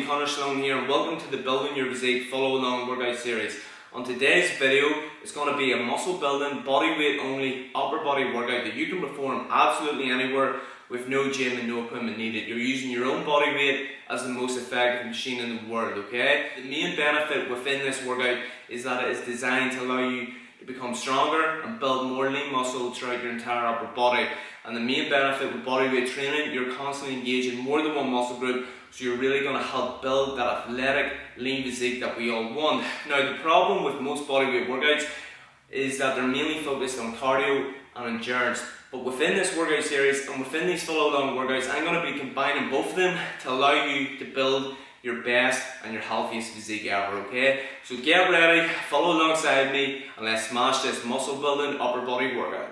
Conor Sloan here, and welcome to the Building Your Physique Follow Along Workout Series. On today's video, it's going to be a muscle building, body weight only, upper body workout that you can perform absolutely anywhere with no gym and no equipment needed. You're using your own body weight as the most effective machine in the world, okay? The main benefit within this workout is that it is designed to allow you to become stronger and build more lean muscle throughout your entire upper body. And the main benefit with bodyweight training, you're constantly engaging more than one muscle group, so you're really going to help build that athletic, lean physique that we all want. Now, the problem with most bodyweight workouts is that they're mainly focused on cardio and endurance. But within this workout series and within these follow-along workouts, I'm going to be combining both of them to allow you to build your best and your healthiest physique ever, okay? So get ready, follow alongside me, and let's smash this muscle building upper body workout.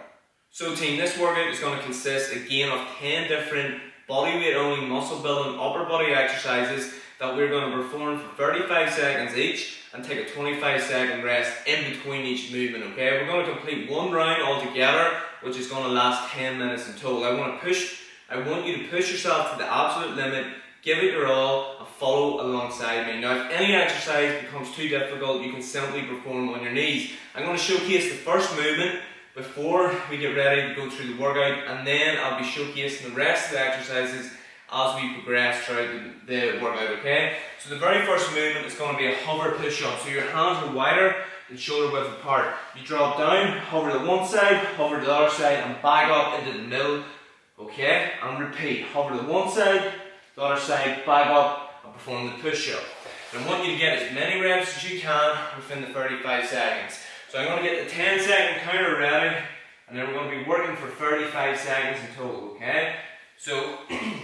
So team, this workout is going to consist again of 10 different bodyweight only muscle building upper body exercises that we're going to perform for 35 seconds each and take a 25-second rest in between each movement, okay? We're going to complete one round altogether, which is going to last 10 minutes in total. I want you to push yourself to the absolute limit, give it your all, and follow alongside me. Now, if any exercise becomes too difficult, you can simply perform on your knees. I'm going to showcase the first movement before we get ready to go through the workout, and then I'll be showcasing the rest of the exercises as we progress throughout the workout, okay? So the very first movement is going to be a hover push-up. So your hands are wider and shoulder width apart. You drop down, hover to one side, hover to the other side, and back up into the middle, okay? And repeat, hover to one side, the other side, back up, and perform the push-up. And I want you to get as many reps as you can within the 35 seconds. So I'm going to get the 10-second counter ready, and then we're going to be working for 35 seconds in total, okay? So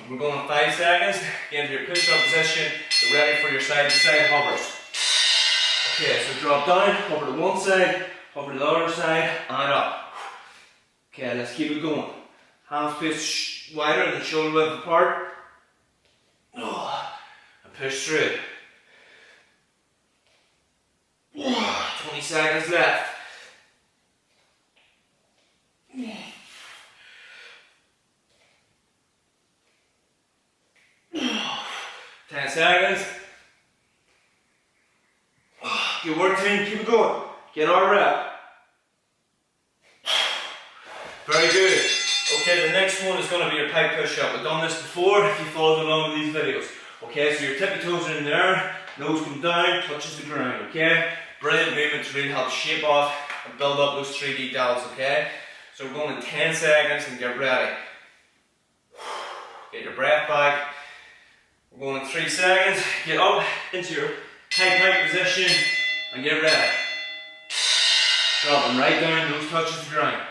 we're going 5 seconds, get into your push-up position, get ready for your side-to-side hovers. Okay, so drop down, hover to one side, hover to the other side, and up. Okay, let's keep it going. Hands placed wider and the shoulder width apart. And push through it. 20 seconds left. 10 seconds. Good work, team. Keep it going. Get our rep. Very good. Okay, the next one is going to be your pike push-up. We've done this before if you followed along with these videos. Okay, so your tippy toes are in there, nose comes down, touches the ground, okay? Brilliant movement to really help shape off and build up those 3D delts, okay? So we're going in 10 seconds and get ready. Get your breath back. We're going in 3 seconds. Get up into your high plank position and get ready. Dropping right down, nose touches the ground.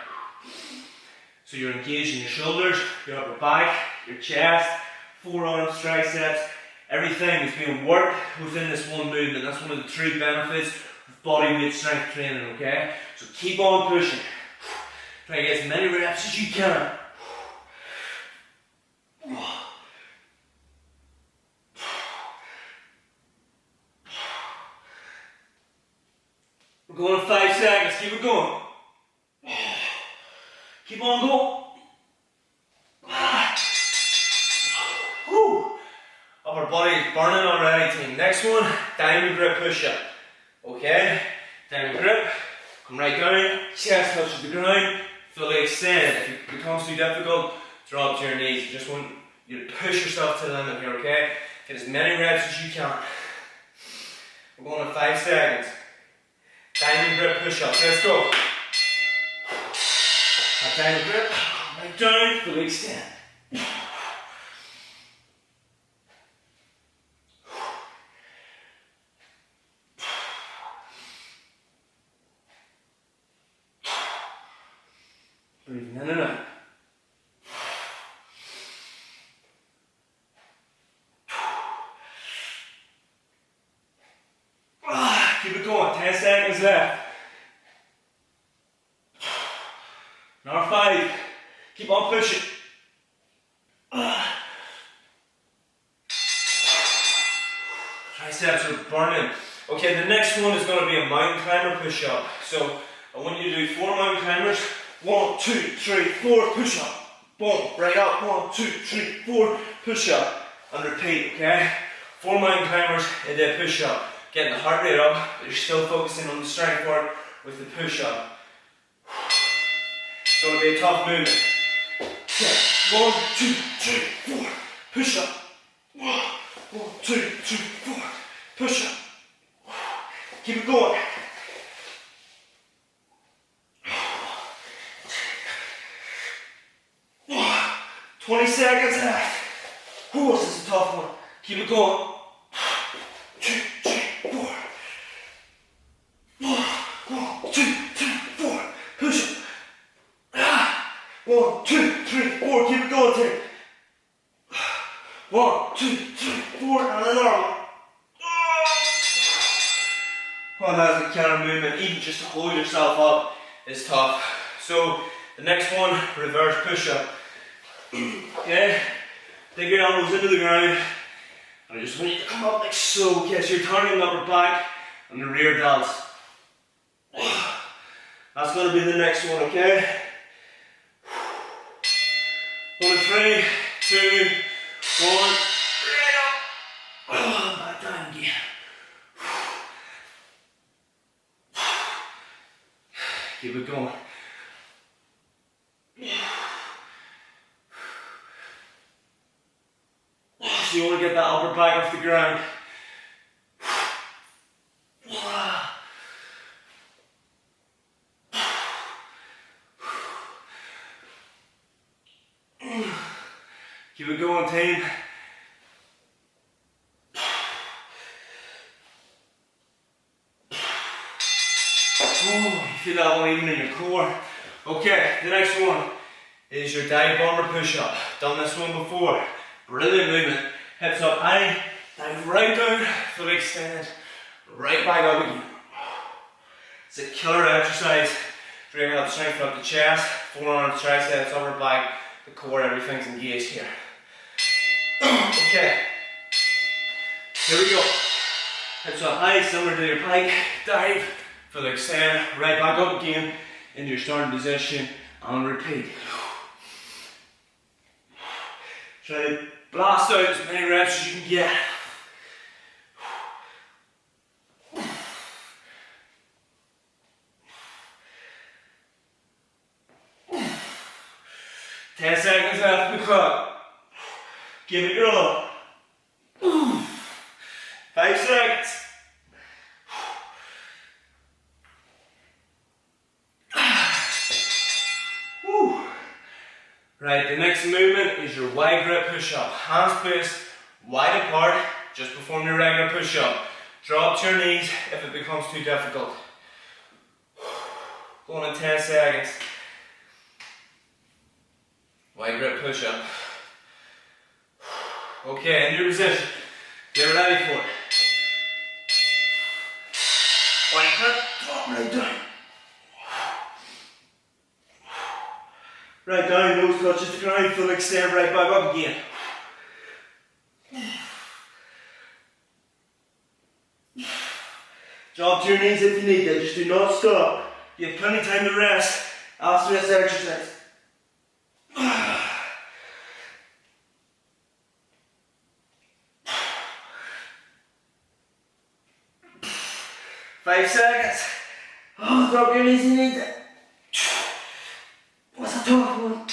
So you're engaging your shoulders, your upper back, your chest, forearms, triceps. Everything is being worked within this one movement. That's one of the true benefits of bodyweight strength training, okay? So keep on pushing. Try to get as many reps as you can. We're going in 5 seconds. Keep it going. Keep on going. Upper body is burning already, team. Next one, diamond grip push-up. Okay? Diamond grip. Come right down. Chest touches the ground. Fully extend. If it becomes too difficult, drop to your knees. Just want you to push yourself to the limit here, okay? Get as many reps as you can. We're going in 5 seconds. Diamond grip push-ups. Let's go. That diamond grip. Right down. Fully extend. Breathing in and out. Keep it going. 10 seconds left. Another 5. Keep on pushing. Triceps are burning. Okay, the next one is going to be a mountain climber push-up. So I want you to do 4 mountain climbers. 1, 2, 3, 4, push up. Boom, right up. 1, 2, 3, 4, push up. And repeat, okay? 4 mountain climbers into a push-up. Getting the heart rate up, but you're still focusing on the strength part with the push-up. It's going to be a tough movement. Okay, 1, 2, 3, 4, push-up. 1, 2, 3, 4, push-up. Keep it going. 20 seconds left. Oh, this is a tough one. Keep it going. 2, 3, 4. 1, 2, 3, 4. Push it. 1, 2, 3, 4. Keep it going, Tim. 1, 2, 3, 4. And another one. Well, that's a counter movement. Even just to hold yourself up is tough. So the next one, reverse push-up. Okay, dig your elbows into the ground, and I just want you to come up like so. Okay, so you're targeting the upper back and the rear delts. That's going to be the next one, okay? 1, 3, 2, 1, right up. Back down again. Keep it going. So you want to get that upper back off the ground. Keep it going, team. Oh, you feel that one even in your core. Okay, the next one is your dive bomber push-up. Done this one before. Brilliant movement. Hips up high, dive right down, fully extend, right back up again. It's a killer exercise. It's really helps strengthen up the chest, forearms, triceps, upper back, the core, everything's engaged here. Okay, here we go. Hips up high, similar to your pike, dive, fully extend, right back up again into your starting position, and repeat. Try to blast out as many reps as you can get. Ten seconds left on the clock. Give it your all. 5 seconds. Right, the next movement is your wide grip push-up. Hands placed wide apart, just perform your regular push-up. Drop to your knees if it becomes too difficult. Going in 10 seconds. Wide grip push-up. Okay, in your position. Get ready for it. Wide grip, drop right down. Right down, nose touches the ground, full extend, right back up again. Drop to your knees if you need that, just do not stop. You have plenty of time to rest after this exercise. 5 seconds. Oh, drop your knees if you need that. What's a tough one?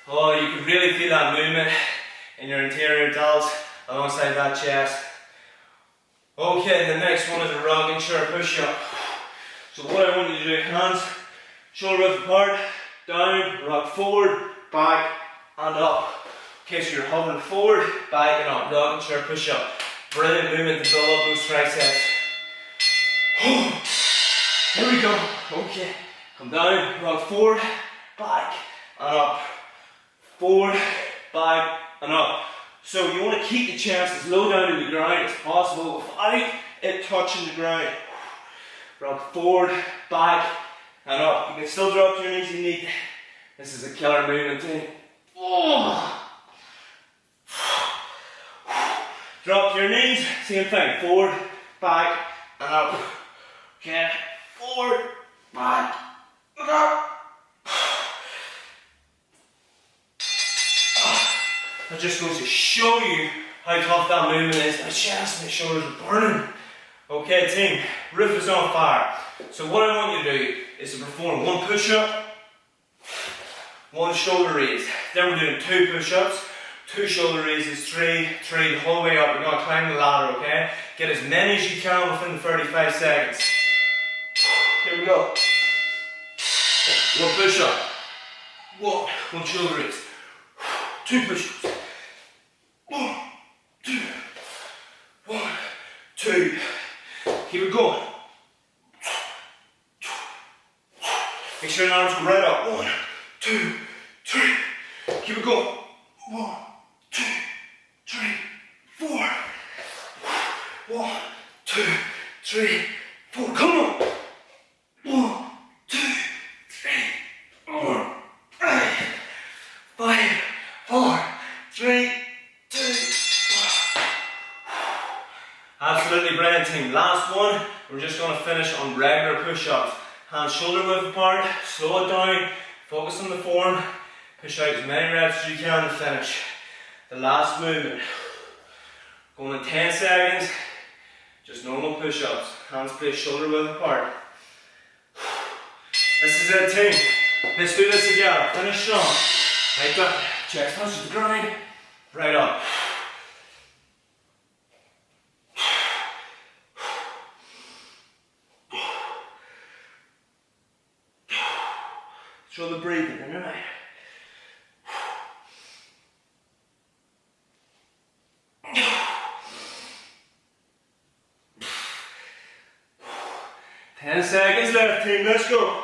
Oh, you can really feel that movement in your interior delts alongside that chest. Okay, the next one is a rocking chair push-up. So what I want you to do, hands shoulder width apart, down, rock forward, back, and up. Okay, so you're hovering forward, back, and up. Rocking chair push-up. Brilliant movement to build up those triceps. Here we go. Okay. Come down, rock forward, back, and up. Forward, back, and up. So you want to keep the chest as low down to the ground as possible without it touching the ground. Rock forward, back, and up. You can still drop to your knees if you need. This is a killer movement too. Drop to your knees, same thing. Forward, back, and up. Okay, forward, back, and up. That just goes to show you how tough that movement is. My chest, my shoulders are burning. Okay team, roof is on fire. So what I want you to do is to perform 1 push-up, 1 shoulder raise. Then we're doing 2 push-ups, 2 shoulder raises, 3, the whole way up. We're going to climb the ladder, okay? Get as many as you can within 35 seconds. Here we go. 1 push-up, 1 shoulder raise, 2 push-ups. 1, 2, 1, 2. Keep it going. Make sure your arms go right up. 1, 2, 3. Keep it going. 1, 2, 3, 4. 1, 2, 3, 4. Come on. 1, 2, 3, 4, 5, 4, 3, 2. Absolutely brilliant team. Last one, we're just going to finish on regular push-ups. Hands shoulder width apart, slow it down, focus on the form, push out as many reps as you can to finish. The last movement. Going in 10 seconds, just normal push-ups. Hands placed shoulder width apart. This is it team. Let's do this together. Finish strong. Like that. Chest touches the ground. Right up. Show the breathing in your eye. Ten seconds left, team. Let's go.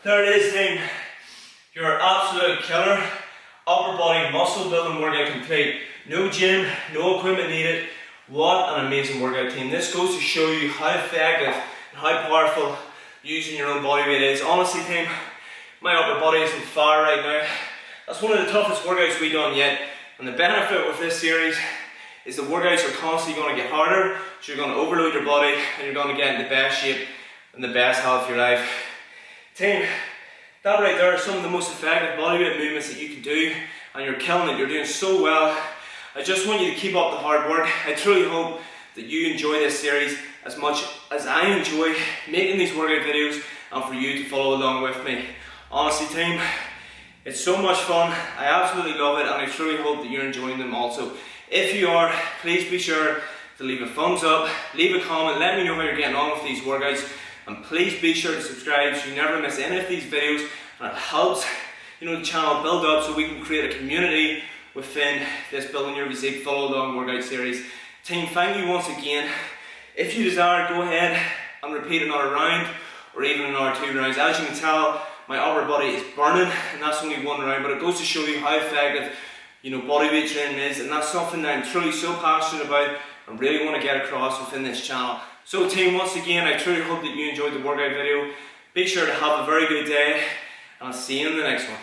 There it is, team. You're an absolute killer. Upper body muscle building workout complete. No gym, no equipment needed. What an amazing workout team. This goes to show you how effective and how powerful using your own body weight is. Honestly team, my upper body is on fire right now. That's one of the toughest workouts we've done yet. And the benefit with this series is the workouts are constantly going to get harder. So you're going to overload your body and you're going to get in the best shape and the best health of your life. Team, that right there are some of the most effective bodyweight movements that you can do, and you're killing it. You're doing so well. I just want you to keep up the hard work. I truly hope that you enjoy this series as much as I enjoy making these workout videos, and for you to follow along with me. Honestly team, it's so much fun. I absolutely love it, and I truly hope that you're enjoying them also. If you are, please be sure to leave a thumbs up, leave a comment, let me know how you're getting on with these workouts. And please be sure to subscribe so you never miss any of these videos, and it helps the channel build up so we can create a community within this Building Your Physique follow along workout series. Team, thank you once again. If you desire, go ahead and repeat another round or even another 2 rounds. As you can tell, my upper body is burning, and that's only 1 round, but it goes to show you how effective bodyweight training is, and that's something that I'm truly so passionate about and really want to get across within this channel. So team, once again, I truly hope that you enjoyed the workout video. Be sure to have a very good day, and I'll see you in the next one.